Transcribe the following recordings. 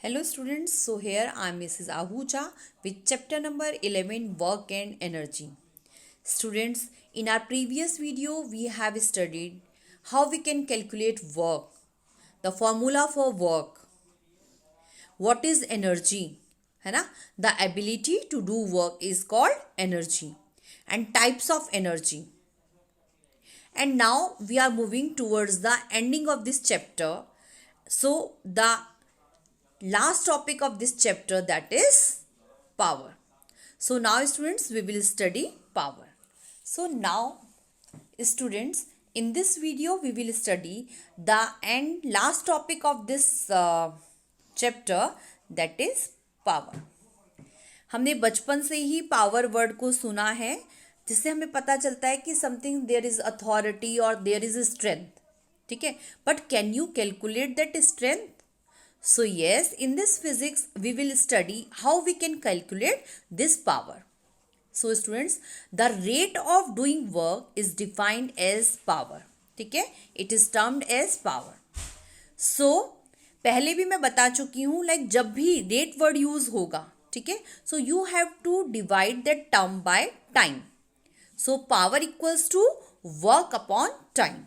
Hello students, so here I am Mrs. Ahuja with chapter number 11 Work and Energy. Students, in our previous video we have studied how we can calculate work, the formula for work, what is energy, है ना? The ability to do work is called energy and types of energy. And now we are moving towards the ending of this chapter. So the last topic of this chapter, that is power. So now students, we will study power. So now students, in this video we will study the last topic of this chapter, that is power. हमने बचपन से ही power word को सुना है, जिससे हमें पता चलता है कि समथिंग देयर इज अथॉरिटी और देयर इज स्ट्रेंथ. ठीक है, but can you calculate that strength? So yes, in this physics we will study how we can calculate this power. So students, the rate of doing work is defined as power. ठीक है, it is termed as power. So पहले भी मैं बता चुकी हूँ, like जब भी rate word use होगा, ठीक है, so you have to divide that term by time. So power equals to work upon time.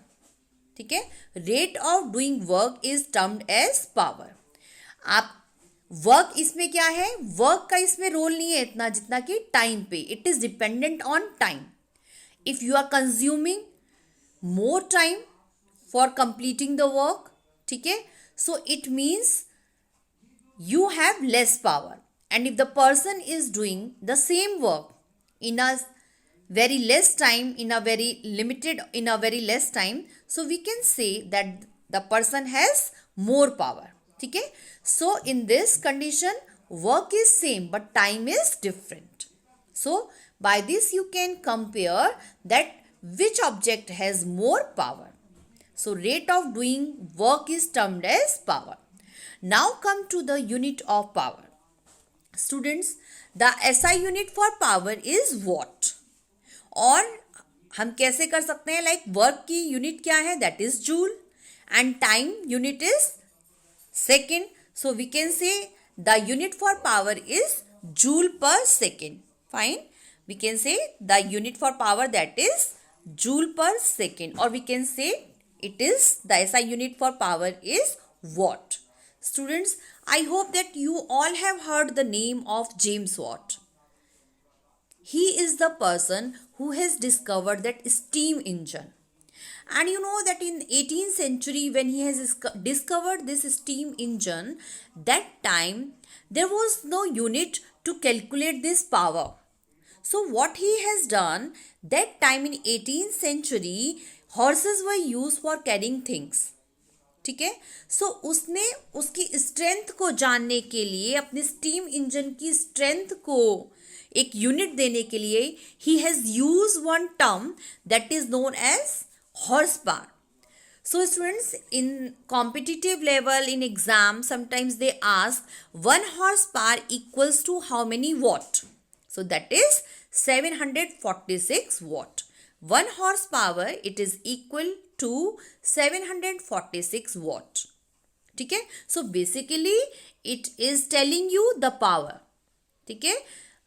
ठीक है, rate of doing work is termed as power. आप वर्क इसमें क्या है, वर्क का इसमें रोल नहीं है इतना जितना कि टाइम पे. It is dependent on time. If you are consuming more time for completing the work, ठीक है, so it means you have less power. And if the person is doing the same work in a very less time, in a very less time, so we can say that the person has more power. ठीक है, so in this condition work is same but time is different. So by this you can compare that which object has more power. So rate of doing work is termed as power. Now come to the unit of power. Students, the SI unit for power is watt. और हम कैसे कर सकते हैं, like work की unit क्या है, that is joule, and time unit is second. So we can say the unit for power is joule per second. Fine. We can say the unit for power, that is joule per second, or we can say it is the SI unit for power is watt. Students, I hope that you all have heard the name of James Watt. He is the person who has discovered that steam engine. And you know that in 18th century when he has discovered this steam engine, that time there was no unit to calculate this power. So what he has done, that time in 18th century horses were used for carrying things. ठीक है, सो उसने उसकी strength को जानने के लिए, अपने steam engine की स्ट्रेंथ को एक यूनिट देने के लिए, he has use one term that is known as horsepower. So students, in competitive level in exam, sometimes they ask 1 horsepower equals to how many watt? So that is 746 watt. 1 horsepower, it is equal to 746 watt. ठीक है, so basically it is telling you the power. ठीक है,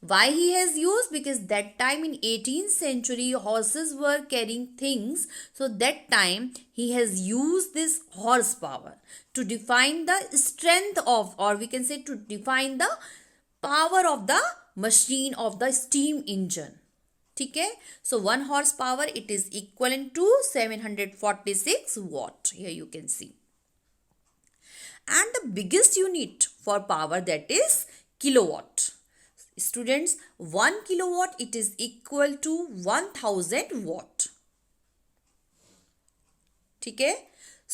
why he has used, because that time in 18th century horses were carrying things, so that time he has used this horsepower to define the strength of, or we can say to define the power of the machine of the steam engine. ठीक है, so 1 horsepower, it is equivalent to 746 watt. Here you can see. And the biggest unit for power, that is kilowatt. Students, 1 kilowatt, it is equal to 1000 watt. ठीक है,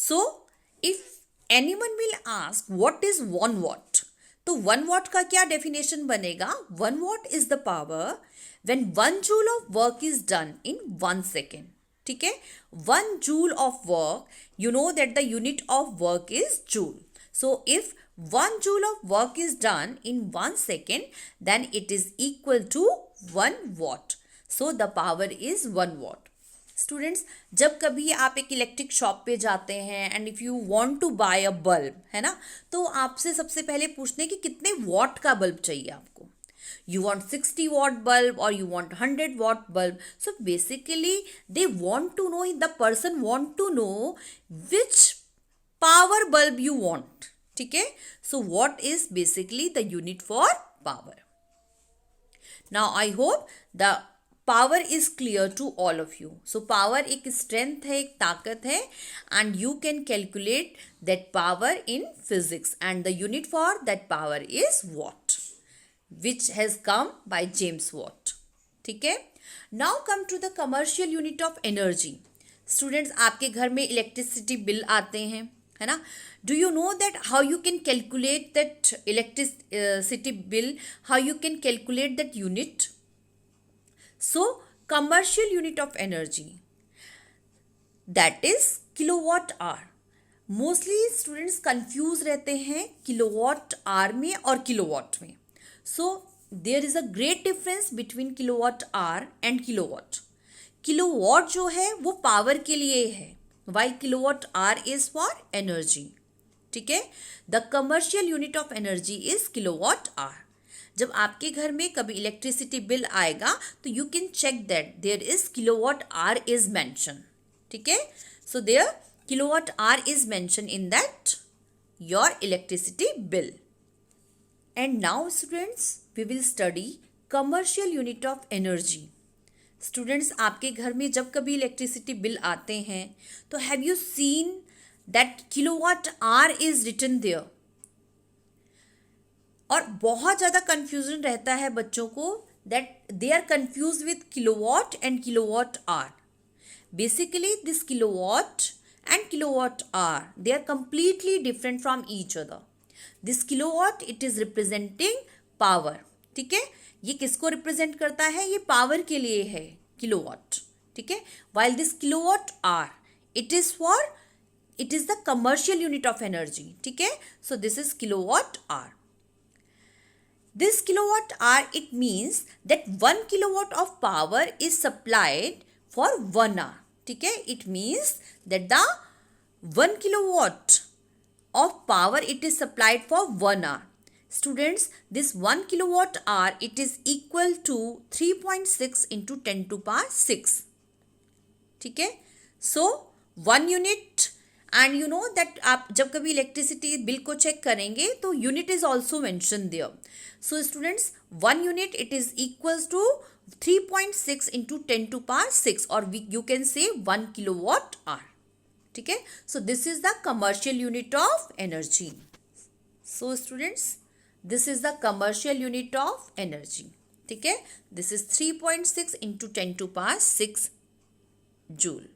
so if anyone will ask what is 1 watt, तो 1 watt का क्या definition बनेगा? 1 watt is the power when 1 joule of work is done in 1 second. ठीक है, 1 joule of work, you know that the unit of work is joule. So if 1 joule of work is done in 1 second, then it is equal to 1 watt. So the power is 1 watt. Students, जब कभी आप एक electric shop पे जाते हैं and if you want to buy a bulb, है ना, तो आपसे सबसे पहले पूछते हैं कि कितने वॉट का बल्ब चाहिए आपको. You want 60 watt bulb or you want 100 watt bulb. So basically they want to know, the person want to know which power bulb you want. ठीक है. So what is basically the unit for power? Now I hope the power is clear to all of you. So power एक strength है, एक ताकत है, and you can calculate that power in physics, and the unit for that power is watt, which has come by James Watt. ठीक है. Now come to the commercial unit of energy. Students, आपके घर में electricity bill आते हैं, है ना. Do you know that how you can calculate that electricity bill, how you can calculate that unit? So commercial unit of energy, that is kilowatt hour. Mostly students confuse रहते हैं kilowatt hour में और kilowatt में. So there is a great difference between kilowatt hour and kilowatt. Kilowatt जो है वो power के लिए है, while kilowatt hour is for energy. ठीक है. The commercial unit of energy is kilowatt hour. जब आपके घर में कभी इलेक्ट्रिसिटी बिल आएगा तो you can check that there is kilowatt hour is mention. ठीक है. So there kilowatt hour is mentioned in that your electricity bill. And now students, we will study commercial unit of energy. Students, आपके घर में जब कभी electricity bill आते हैं तो have you seen that kilowatt hour is written there? और बहुत ज़्यादा कन्फ्यूजन रहता है बच्चों को, that they are confused with kilowatt and kilowatt hour. Basically this kilowatt and kilowatt hour, they are completely different from each other. This kilowatt, it is representing power. ठीक है. ये किसको रिप्रेजेंट करता है? ये पावर के लिए है किलोवाट. ठीक है. while this kilowatt hour, it is the commercial unit of energy. ठीक है. so this is kilowatt hour. This kilowatt hour, it means that 1 kilowatt of power is supplied for 1 hour. ठीक है. it means that the 1 kilowatt of power, it is supplied for 1 hour. Students, this 1 kilowatt hour, it is equal to 3.6 into 10 to power 6. ठीक है. so 1 unit, and you know that आप जब कभी electricity bill को check करेंगे तो unit is also mention there. So students, 1 unit, it is equals to 3.6 into 10 to power 6, or you can say 1 kilowatt hour. ठीक है. so this is the commercial unit of energy. so students, this is the commercial unit of energy. ठीक है. this is 3.6 into 10 to power 6 joule.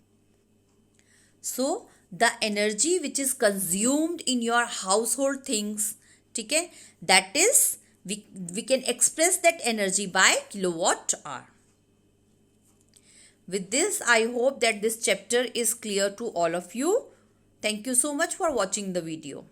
so the energy which is consumed in your household things, ठीक है, that is we can express that energy by kilowatt hour. With this, I hope that this chapter is clear to all of you. Thank you so much for watching the video.